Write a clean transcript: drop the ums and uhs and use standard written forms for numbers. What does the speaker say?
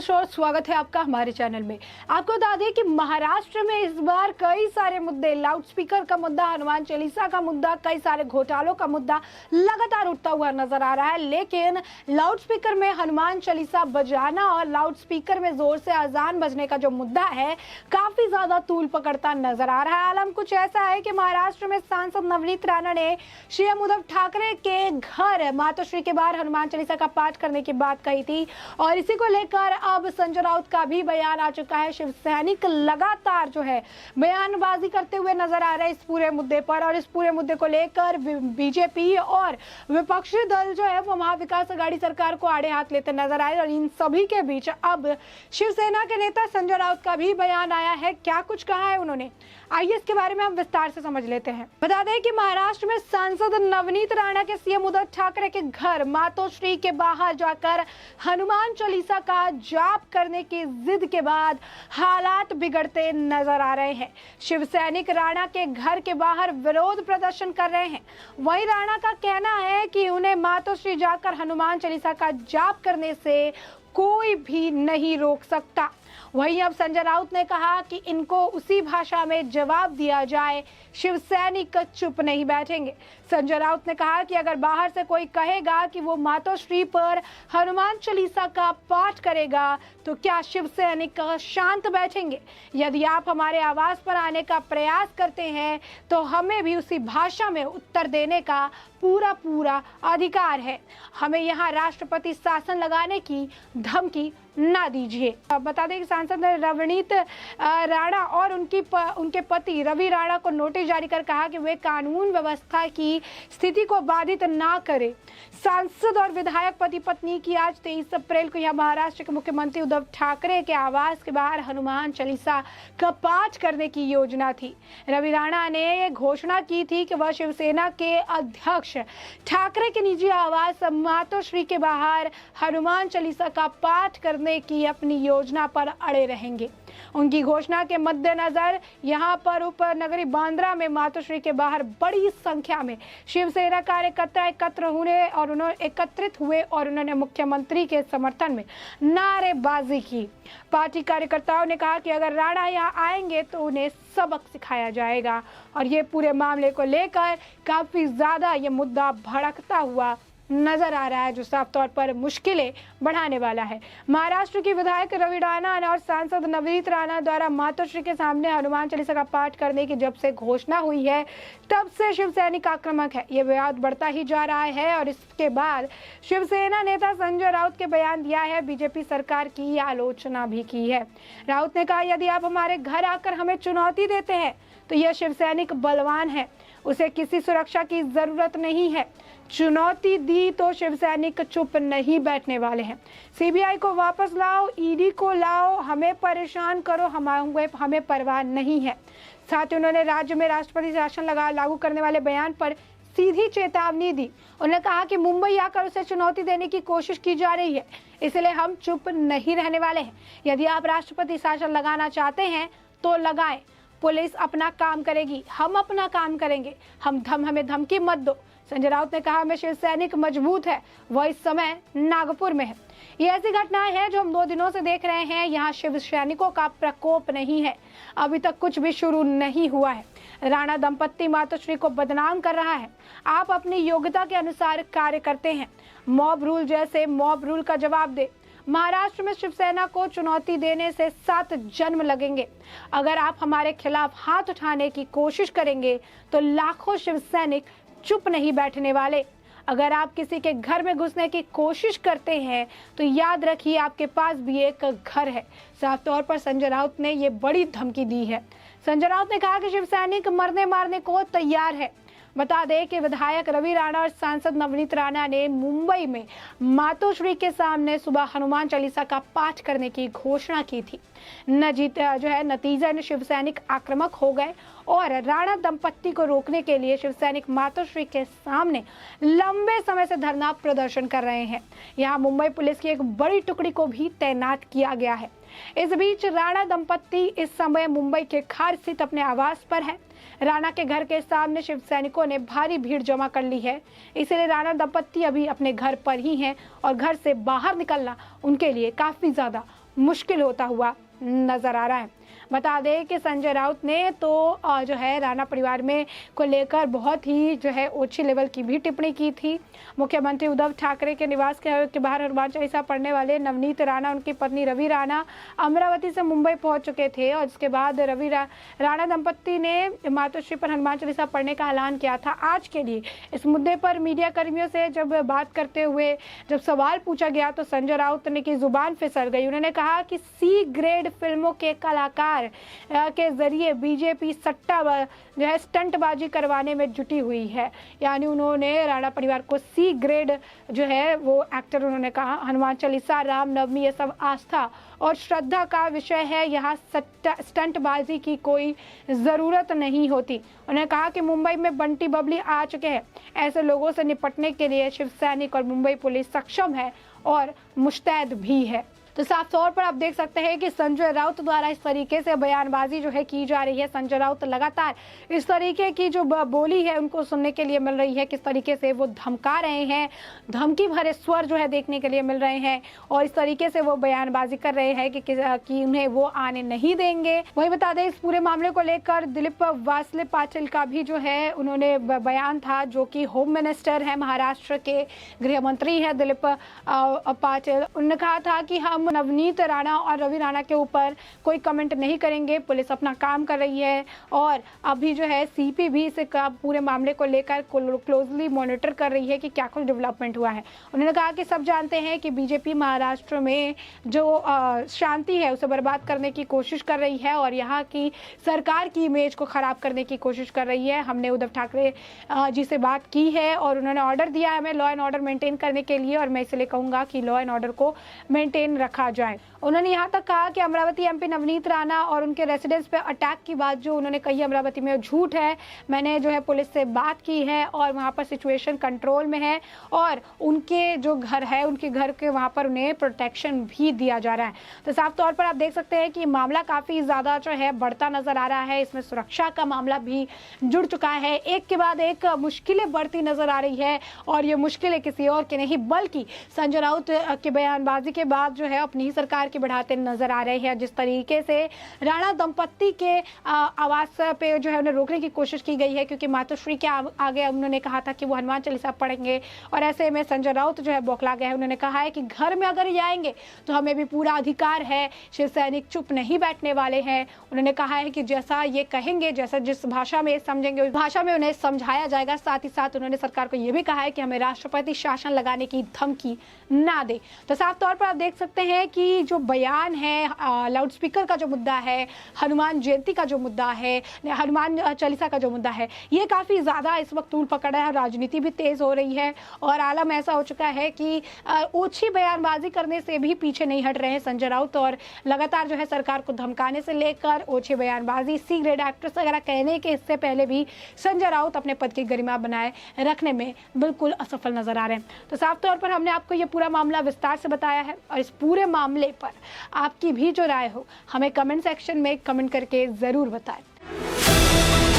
किशोर, स्वागत है आपका हमारे चैनल में। आपको बता दें कि महाराष्ट्र में इस बार कई सारे मुद्दे, लाउड स्पीकर का मुद्दा, हनुमान चालीसा का मुद्दा, कई सारे घोटालों का मुद्दा लगातार उठता हुआ नजर आ रहा है। लेकिन लाउड स्पीकर में हनुमान चालीसा बजाना और लाउड स्पीकर में जोर से अजान बजने का जो मुद्दा है, काफी ज्यादा तूल पकड़ता नजर आ रहा है। आलम कुछ ऐसा है कि महाराष्ट्र में सांसद नवनीत राणा ने सीएम उद्धव ठाकरे के घर मातोश्री के बाहर हनुमान चालीसा का पाठ करने की बात कही थी और इसी को लेकर अब संजय राउत का भी बयान आ चुका है। शिव सैनिक लगातार जो है बयानबाजी करते हुए नजर आ रहे हैं इस पूरे मुद्दे पर, और इस पूरे मुद्दे को लेकर बीजेपी और विपक्षी दल जो है वो महाविकास अघाड़ी सरकार को आड़े हाथ लेते नजर आए। और इन सभी के बीच अब शिवसेना के नेता संजय राउत का भी बयान आया है। क्या कुछ कहा है उन्होंने, आइए इसके बारे में हम विस्तार से समझ लेते हैं। बता दें कि महाराष्ट्र में सांसद नवनीत राणा के सीएम उद्धव ठाकरे के घर मातोश्री के बाहर जाकर हनुमान चालीसा का जाप करने की जिद के बाद हालात बिगड़ते नजर आ रहे हैं। शिव सैनिक राणा के घर के बाहर विरोध प्रदर्शन कर रहे हैं। वहीं राणा का कहना है कि उन्हें मातोश्री जाकर हनुमान चालीसा का जाप करने से कोई भी नहीं रोक सकता। वहीं अब संजय राउत ने कहा कि इनको उसी भाषा में जवाब दिया जाए, शिव सैनिक चुप नहीं बैठेंगे। संजय राउत ने कहा कि अगर बाहर से कोई कहेगा कि वो मातोश्री पर हनुमान चालीसा का पाठ करेगा तो क्या शिव सैनिक शांत बैठेंगे? यदि आप हमारे आवास पर आने का प्रयास करते हैं तो हमें भी उसी भाषा में उत्तर देने का पूरा अधिकार है। हमें यहाँ राष्ट्रपति शासन लगाने की धमकी ना दीजिए। बता दें कि सांसद नवनीत राणा और उनके पति रवि राणा को नोटिस जारी कर कहा कि वे कानून व्यवस्था की स्थिति को बाधित ना करें। सांसद और विधायक पति पत्नी की आज 23 अप्रैल को यह महाराष्ट्र के मुख्यमंत्री उद्धव ठाकरे के आवास के बाहर हनुमान चालीसा का पाठ करने की योजना थी। रवि राणा ने घोषणा की थी कि वह शिवसेना के अध्यक्ष ठाकरे के निजी आवास मातोश्री के बाहर हनुमान चालीसा का पाठ करने की अपनी योजना पर अड़े रहेंगे। उनकी घोषणा के मद्देनजर यहां पर उपनगरी बांद्रा में मातोश्री के बाहर बड़ी संख्या में शिवसेना कार्यकर्ता एकत्रित हुए और उन्होंने मुख्यमंत्री के समर्थन में नारेबाजी की। पार्टी कार्यकर्ताओं ने कहा कि अगर राणा यहां आएंगे तो उन्हें सबक सिखाया जाएगा और ये पूरे मामले को लेकर काफी ज्यादा ये मुद्दा भड़कता हुआ नजर आ रहा है, जो साफ तौर पर मुश्किलें बढ़ाने वाला है। महाराष्ट्र की विधायक रवि राणा और सांसद नवनीत राणा द्वारा मातोश्री के सामने हनुमान चालीसा का पाठ करने की जब से घोषणा हुई है तब से शिव सैनिक आक्रामक है। ये विवाद बढ़ता ही जा रहा है और इसके बाद शिवसेना नेता संजय राउत के बयान दिया है। बीजेपी सरकार की आलोचना भी की है। राउत ने कहा, यदि आप हमारे घर आकर हमें चुनौती देते हैं तो यह शिव सैनिक बलवान है, उसे किसी सुरक्षा की जरूरत नहीं है। चुनौती दी तो शिव सैनिक चुप नहीं बैठने वाले हैं। सीबीआई को वापस लाओ, ईडी को लाओ, हमें परेशान करो, हमें परवाह नहीं है। साथ ही उन्होंने राज्य में राष्ट्रपति शासन लागू करने वाले बयान पर सीधी चेतावनी दी। उन्होंने कहा कि मुंबई आकर उसे चुनौती देने की कोशिश की जा रही है, इसलिए हम चुप नहीं रहने वाले हैं। यदि आप राष्ट्रपति शासन लगाना चाहते हैं तो लगाएं, पुलिस अपना काम करेगी, हम अपना काम करेंगे, हमें धमकी मत दो। संजय राउत ने कहा, हमें शिव सैनिक मजबूत है, वह इस समय नागपुर में है। ये ऐसी घटनाएं हैं जो हम 2 दिनों से देख रहे हैं। यहाँ शिव सैनिकों का प्रकोप नहीं है, अभी तक कुछ भी शुरू नहीं हुआ है। राणा दंपत्ति मातोश्री को बदनाम कर रहा है। आप अपनी योग्यता के अनुसार कार्य करते हैं, मॉब रूल जैसे मॉब रूल का जवाब दे। महाराष्ट्र में शिवसेना को चुनौती देने से 7 जन्म लगेंगे। अगर आप हमारे खिलाफ हाथ उठाने की कोशिश करेंगे तो लाखों शिव सैनिक चुप नहीं बैठने वाले। अगर आप किसी के घर में घुसने की कोशिश करते हैं तो याद रखिए आपके पास भी एक घर है। साफ तौर पर संजय राउत ने ये बड़ी धमकी दी है। संजय राउत ने कहा कि शिव सैनिक मरने मारने को तैयार है। बता दें कि विधायक रवि राणा और सांसद नवनीत राणा ने मुंबई में मातोश्री के सामने सुबह हनुमान चालीसा का पाठ करने की घोषणा की थी। नतीजन शिव सैनिक आक्रामक हो गए और राणा दंपत्ति को रोकने के लिए शिव सैनिक मातोश्री के सामने लंबे समय से धरना प्रदर्शन कर रहे हैं। यहाँ मुंबई पुलिस की एक बड़ी टुकड़ी को भी तैनात किया गया है। इस बीच राणा दंपत्ति इस समय मुंबई के खार स्थित अपने आवास पर है। राणा के घर के सामने शिव सैनिकों ने भारी भीड़ जमा कर ली है, इसलिए राणा दंपत्ति अभी अपने घर पर ही हैं और घर से बाहर निकलना उनके लिए काफी ज्यादा मुश्किल होता हुआ नजर आ रहा है। बता दें कि संजय राउत ने तो जो है राणा परिवार में को लेकर बहुत ही जो है ऊंची लेवल की भी टिप्पणी की थी। मुख्यमंत्री उद्धव ठाकरे के निवास के बाहर हनुमान चालीसा पढ़ने वाले नवनीत राणा, उनकी पत्नी रवि राणा अमरावती से मुंबई पहुंच चुके थे और इसके बाद रवि राणा दंपत्ति ने मातोश्री पर हनुमान चालीसा पढ़ने का ऐलान किया था। आज के लिए इस मुद्दे पर मीडिया कर्मियों से जब बात करते हुए जब सवाल पूछा गया तो संजय राउत ने की जुबान फिसल गई। उन्होंने कहा कि सी ग्रेड फिल्मों के कलाकार के जरिए बीजेपी सट्टा जो है स्टंटबाजी करवाने में जुटी हुई है। यानी उन्होंने राणा परिवार को सी ग्रेड जो है वो एक्टर उन्होंने कहा। हनुमान चालीसा, रामनवमी, ये सब आस्था और श्रद्धा का विषय है, यहाँ स्टंटबाजी की कोई ज़रूरत नहीं होती। उन्होंने कहा कि मुंबई में बंटी बबली आ चुके हैं, ऐसे लोगों से निपटने के लिए शिव सैनिक और मुंबई पुलिस सक्षम है और मुस्तैद भी है। तो साफ तौर पर आप देख सकते हैं कि संजय राउत द्वारा इस तरीके से बयानबाजी जो है की जा रही है। संजय राउत लगातार इस तरीके की जो बोली है उनको सुनने के लिए मिल रही है, किस तरीके से वो धमका रहे हैं, धमकी भरे स्वर जो है देखने के लिए मिल रहे हैं और इस तरीके से वो बयानबाजी कर रहे हैं कि उन्हें वो आने नहीं देंगे। वही बता दें इस पूरे मामले को लेकर दिलीप वासले पाटिल का भी जो है उन्होंने बयान था, जो कि होम मिनिस्टर है, महाराष्ट्र के गृह मंत्री है दिलीप पाटिल। उन्होंने कहा था कि हम नवनीत राणा और रवि राणा के ऊपर कोई कमेंट नहीं करेंगे, पुलिस अपना काम कर रही है और अभी जो है सीपी भी इस पूरे मामले को लेकर क्लोजली मॉनिटर कर रही है कि क्या कुछ डेवलपमेंट हुआ है। उन्होंने कहा कि सब जानते हैं कि बीजेपी महाराष्ट्र में जो शांति है उसे बर्बाद करने की कोशिश कर रही है और यहाँ की सरकार की इमेज को खराब करने की कोशिश कर रही है। हमने उद्धव ठाकरे जी से बात की है और उन्होंने ऑर्डर दिया है हमें लॉ एंड ऑर्डर मेंटेन करने के लिए और मैं इसलिए कहूँगा कि लॉ एंड ऑर्डर को मेंटेन रखा जाए। उन्होंने यहाँ तक कहा कि अमरावती एमपी नवनीत राणा और उनके रेसिडेंस पे अटैक की बात जो उन्होंने कही अमरावती में झूठ है। मैंने जो है पुलिस से बात की है और वहाँ पर सिचुएशन कंट्रोल में है और उनके जो घर है उनके घर के वहाँ पर उन्हें प्रोटेक्शन भी दिया जा रहा है। तो साफ तौर पर आप देख सकते हैं कि मामला काफ़ी ज़्यादा जो है बढ़ता नज़र आ रहा है। इसमें सुरक्षा का मामला भी जुड़ चुका है, एक के बाद एक मुश्किलें बढ़ती नज़र आ रही है और ये मुश्किलें किसी और के नहीं बल्कि संजय राउत के बयानबाजी के बाद जो है अपनी ही सरकार की बढ़ाते नजर आ रहे हैं। जिस तरीके से राणा दंपत्ति के आवास पे जो है उन्हें रोकने की कोशिश की गई है क्योंकि मातोश्री के आगे उन्होंने कहा था कि वो हनुमान चालीसा पढ़ेंगे और ऐसे में संजय राउत जो है बौखला गया है। उन्होंने कहा है कि घर में अगर ये आएंगे तो हमें भी पूरा अधिकार है, शिव सैनिक चुप नहीं बैठने वाले हैं। उन्होंने कहा है कि जैसा ये कहेंगे, जैसा जिस भाषा में समझेंगे उस भाषा में उन्हें समझाया जाएगा। साथ ही साथ उन्होंने सरकार को ये भी कहा है कि हमें राष्ट्रपति शासन लगाने की धमकी ना दे। तो साफ तौर पर आप देख सकते हैं कि जो बयान है, लाउड स्पीकर का जो मुद्दा है, हनुमान जयंती का जो मुद्दा है, हनुमान चालीसा का जो मुद्दा है, ये काफ़ी ज़्यादा इस वक्त तूल पकड़ा है। राजनीति भी तेज़ हो रही है और आलम ऐसा हो चुका है कि ओछी बयानबाजी करने से भी पीछे नहीं हट रहे हैं संजय राउत और लगातार जो है सरकार को धमकाने से लेकर ओछी बयानबाजी, सी ग्रेड एक्ट्रेस वगैरह कहने के इससे पहले भी संजय राउत अपने पद की गरिमा बनाए रखने में बिल्कुल असफल नजर आ रहे हैं। तो साफ तौर पर हमने आपको ये पूरा मामला विस्तार से बताया है और इस पूरे मामले पर आपकी भी जो राय हो हमें कमेंट सेक्शन में कमेंट करके ज़रूर बताएं।